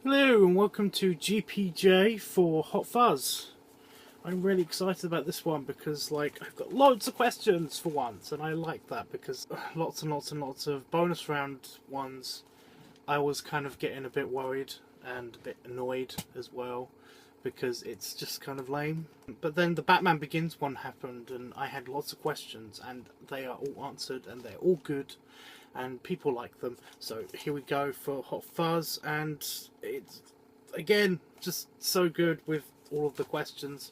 Hello and welcome to GPJ for Hot Fuzz. I'm really excited about this one because I've got loads of questions for once, and I like that because lots and lots and lots of bonus round ones I was kind of getting a bit worried and a bit annoyed as well because it's just kind of lame. But then the Batman Begins one happened and I had lots of questions and they are all answered and they're all good and people like them. So here we go for Hot Fuzz, and it's again just so good with all of the questions.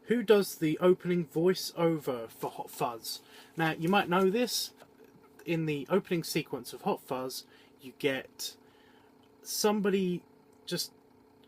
Who does the opening voice over for Hot Fuzz? Now you might know this. In the opening sequence of Hot Fuzz you get somebody just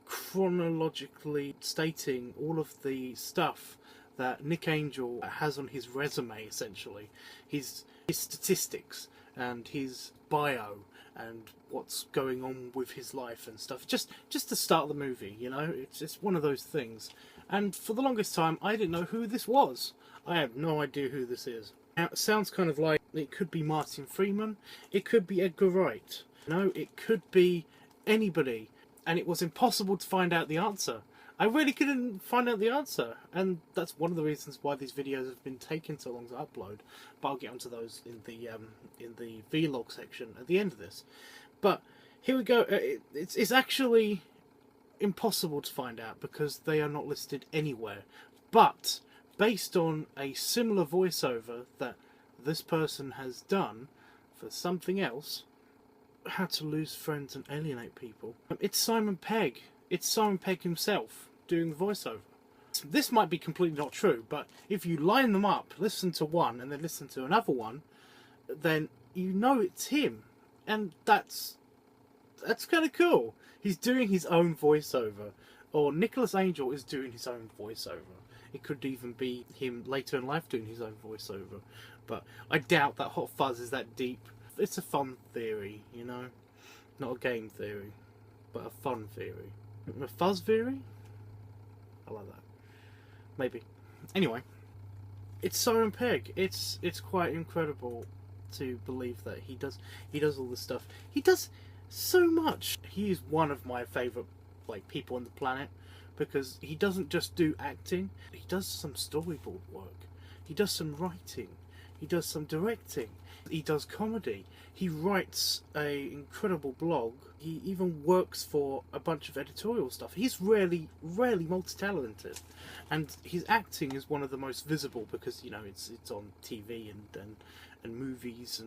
chronologically stating all of the stuff that Nick Angel has on his resume, essentially his statistics and his bio and what's going on with his life and stuff, just to start the movie, you know. It's one of those things, and for the longest time I didn't know who this was. I have no idea who this is. Now it sounds kind of like it could be Martin Freeman, it could be Edgar Wright, no, it could be anybody, and it was impossible to find out the answer. I really couldn't find out the answer, and that's one of the reasons why these videos have been taking so long to upload. But I'll get onto those in the vlog section at the end of this. But here we go. It's actually impossible to find out because they are not listed anywhere. But based on a similar voiceover that this person has done for something else, How to Lose Friends and Alienate People, it's Simon Pegg. It's Simon Pegg himself doing the voiceover. This might be completely not true, but if you line them up, listen to one and then listen to another one, then you know it's him, and that's kind of cool. He's doing his own voiceover, or Nicholas Angel is doing his own voiceover. It could even be him later in life doing his own voiceover, but I doubt that Hot Fuzz is that deep. It's a fun theory, you know, not a game theory, but a fun theory. A fuzz theory? I like that. Maybe. Anyway, it's Simon Pegg. It's quite incredible to believe that he does all this stuff. He does so much. He is one of my favourite people on the planet because he doesn't just do acting. He does some storyboard work. He does some writing. He does some directing. He does comedy. He writes a incredible blog. He even works for a bunch of editorial stuff. He's really multi-talented, and his acting is one of the most visible because, you know, it's on TV and movies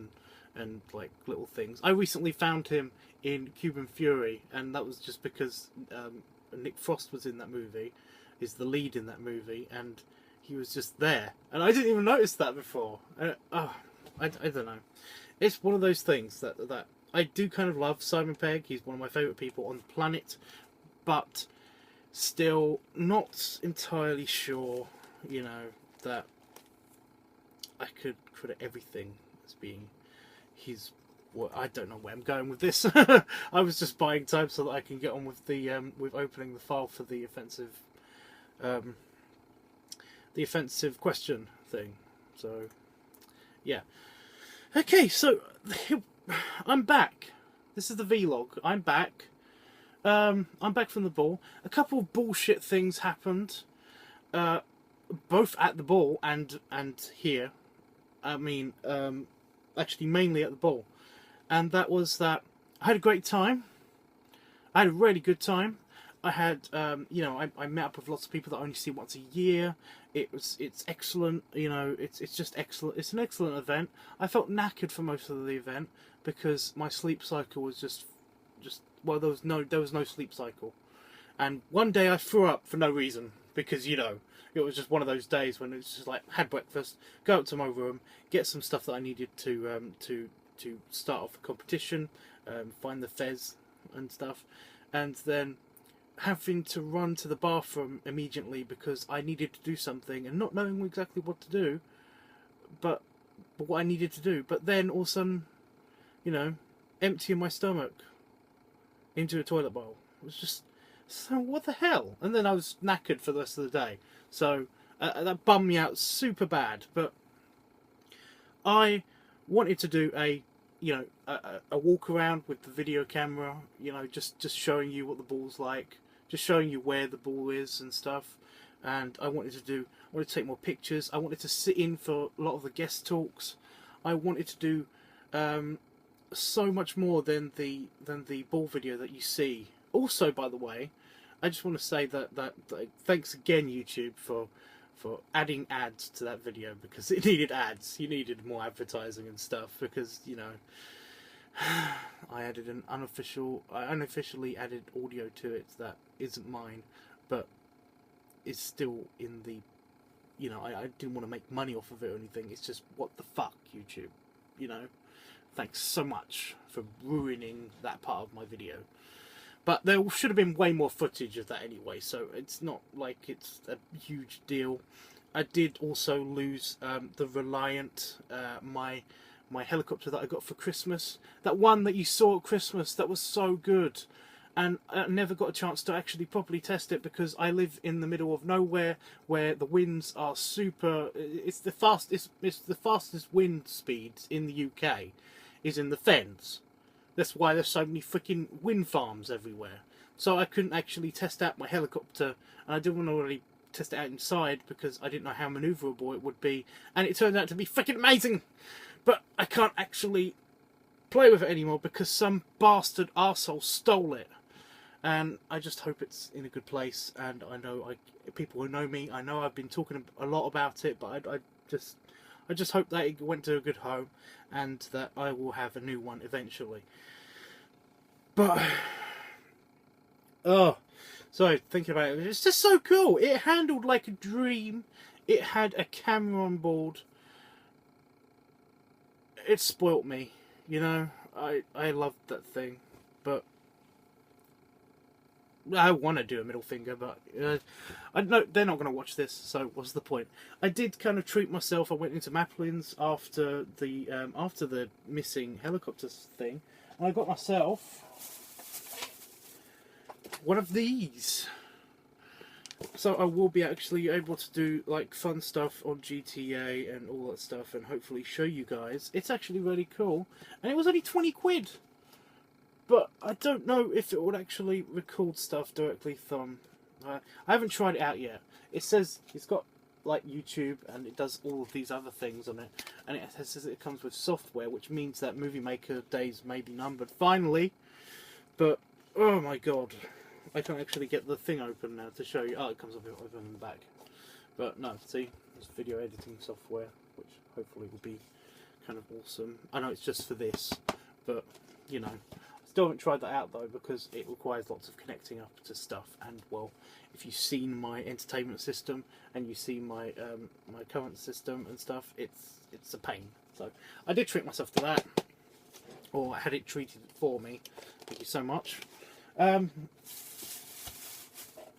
and like little things. I recently found him in Cuban Fury, and that was just because Nick Frost was in that movie, is the lead in that movie, and he was just there, and I didn't even notice that before. I don't know. It's one of those things that I do kind of love Simon Pegg. He's one of my favourite people on the planet, but still not entirely sure, you know, that I could credit everything as being his. Well, I don't know where I'm going with this. I was just buying time so that I can get on with the with opening the file for the offensive question thing. So yeah. Okay, so I'm back. This is the vlog. I'm back. I'm back from the ball. A couple of bullshit things happened, both at the ball and here. I mean, actually mainly at the ball, and that was that I had a great time. I had a really good time. I had, you know, I met up with lots of people that I only see once a year. It's excellent, you know, it's just excellent. It's an excellent event. I felt knackered for most of the event because my sleep cycle was just well, there was no sleep cycle, and one day I threw up for no reason because, you know, it was just one of those days when it's just like had breakfast, go up to my room, get some stuff that I needed to start off the competition, find the fez and stuff, and then having to run to the bathroom immediately because I needed to do something and not knowing exactly what to do, but what I needed to do. But then all of a sudden, you know, emptying my stomach into a toilet bowl. It was just, so what the hell? And then I was knackered for the rest of the day. So that bummed me out super bad. But I wanted to do a you know, a walk around with the video camera, you know, just showing you what the ball's like, just showing you where the ball is and stuff. And I wanted to take more pictures. I wanted to sit in for a lot of the guest talks. I wanted to do so much more than the ball video that you see. Also, by the way, I just want to say that thanks again, YouTube, for adding ads to that video, because it needed ads. You needed more advertising and stuff, because, you know, I added I unofficially added audio to it that isn't mine, but it's still in the, you know, I didn't want to make money off of it or anything. It's just, what the fuck, YouTube, you know? Thanks so much for ruining that part of my video. But there should have been way more footage of that anyway, so it's not like it's a huge deal. I did also lose the Reliant, my helicopter that I got for Christmas. That one that you saw at Christmas, that was so good. And I never got a chance to actually properly test it, because I live in the middle of nowhere where the winds are super... It's the fastest wind speeds in the UK is in the Fens. That's why there's so many freaking wind farms everywhere. So I couldn't actually test out my helicopter, and I didn't want to really test it out inside because I didn't know how manoeuvrable it would be. And it turned out to be freaking amazing! But I can't actually play with it anymore because some bastard arsehole stole it. And I just hope it's in a good place. And I know people who know me, I know I've been talking a lot about it, but I just hope that it went to a good home and that I will have a new one eventually. But, oh, so thinking about it, it's just so cool. It handled like a dream. It had a camera on board. It spoilt me, you know. I loved that thing, but I want to do a middle finger, but I know they're not going to watch this, so what's the point? I did kind of treat myself. I went into Maplin's after the missing helicopters thing, and I got myself one of these. So I will be actually able to do like fun stuff on GTA and all that stuff, and hopefully show you guys. It's actually really cool, and it was only 20 quid. But I don't know if it would actually record stuff directly from... I haven't tried it out yet. It says it's got like YouTube and it does all of these other things on it. And it says it comes with software, which means that Movie Maker days may be numbered finally. But, oh my god. I can't actually get the thing open now to show you. Oh, it comes up open in the back. But no, see, it's video editing software, which hopefully will be kind of awesome. I know it's just for this, but, you know... Still haven't tried that out though, because it requires lots of connecting up to stuff, and well, if you've seen my entertainment system and you see my my current system and stuff, it's a pain. So I did treat myself to that, or I had it treated for me. Thank you so much.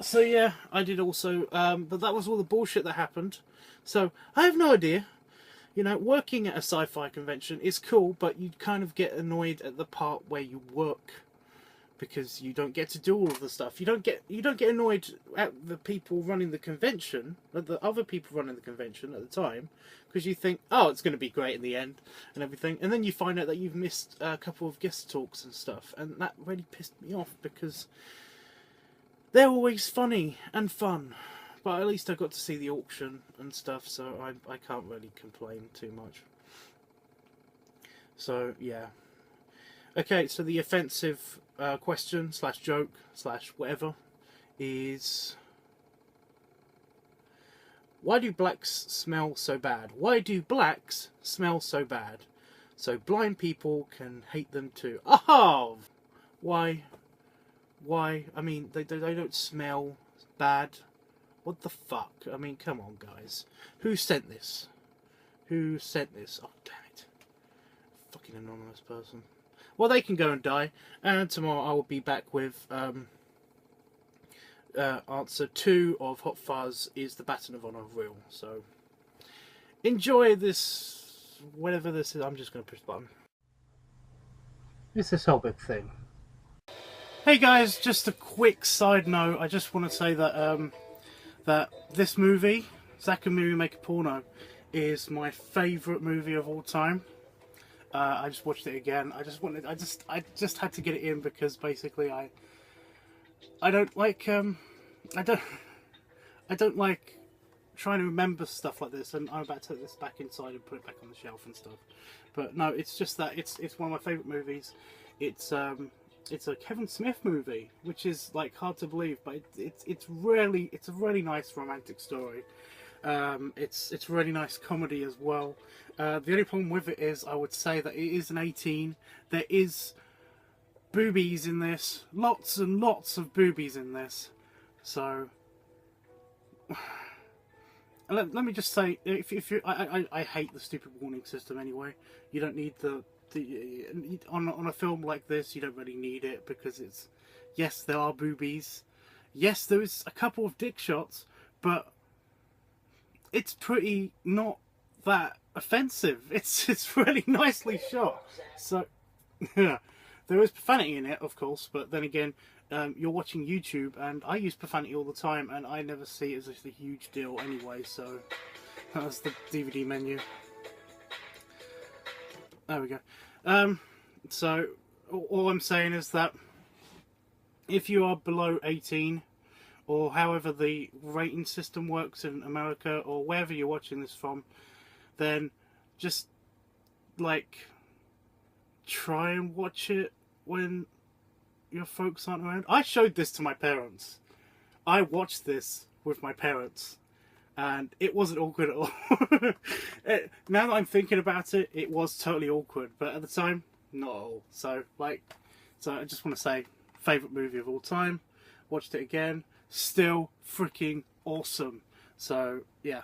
So yeah, I did also, but that was all the bullshit that happened. So I have no idea. You know, working at a sci-fi convention is cool, but you kind of get annoyed at the part where you work, because you don't get to do all of the stuff. You don't get annoyed at the people running the convention, at the other people running the convention at the time, because you think, oh, it's going to be great in the end and everything, and then you find out that you've missed a couple of guest talks and stuff, and that really pissed me off, because they're always funny and fun. But at least I got to see the auction and stuff, so I can't really complain too much. So, yeah. Okay, so the offensive question, / joke, / whatever, is... Why do blacks smell so bad? Why do blacks smell so bad? So blind people can hate them too. Oh! Why? Why? I mean, they don't smell bad. What the fuck? I mean, come on, guys. Who sent this? Who sent this? Oh, damn it. Fucking anonymous person. Well, they can go and die. And tomorrow I will be back with answer 2 of Hot Fuzz, is the Baton of Honor real? So, enjoy this, whatever this is. I'm just going to push the button. It's this whole big thing. Hey guys, just a quick side note. I just want to say that that this movie, Zack and Miri Make a Porno, is my favourite movie of all time. I just watched it again. I just had to get it in because basically I don't like I don't I don't like trying to remember stuff like this, and I'm about to take this back inside and put it back on the shelf and stuff. But no, it's just that it's one of my favourite movies. It's a Kevin Smith movie, which is like hard to believe, but it's a really nice romantic story. It's really nice comedy as well. The only problem with it is I would say that it is an 18. There is boobies in this, lots and lots of boobies in this. So let me just say, if you, I hate the stupid warning system anyway. You don't need on a film like this. You don't really need it because yes, there are boobies, yes, there is a couple of dick shots, but it's pretty not that offensive. It's really nicely shot. So yeah, there is profanity in it, of course, but then again, you're watching YouTube, and I use profanity all the time, and I never see it as a huge deal anyway. So that's the DVD menu. There we go. So all I'm saying is that if you are below 18, or however the rating system works in America, or wherever you're watching this from, then just like try and watch it when your folks aren't around. I showed this to my parents. I watched this with my parents, and it wasn't awkward at all. Now that I'm thinking about it, it was totally awkward, but at the time, not at all. So I just want to say, favourite movie of all time. Watched it again. Still freaking awesome. So yeah.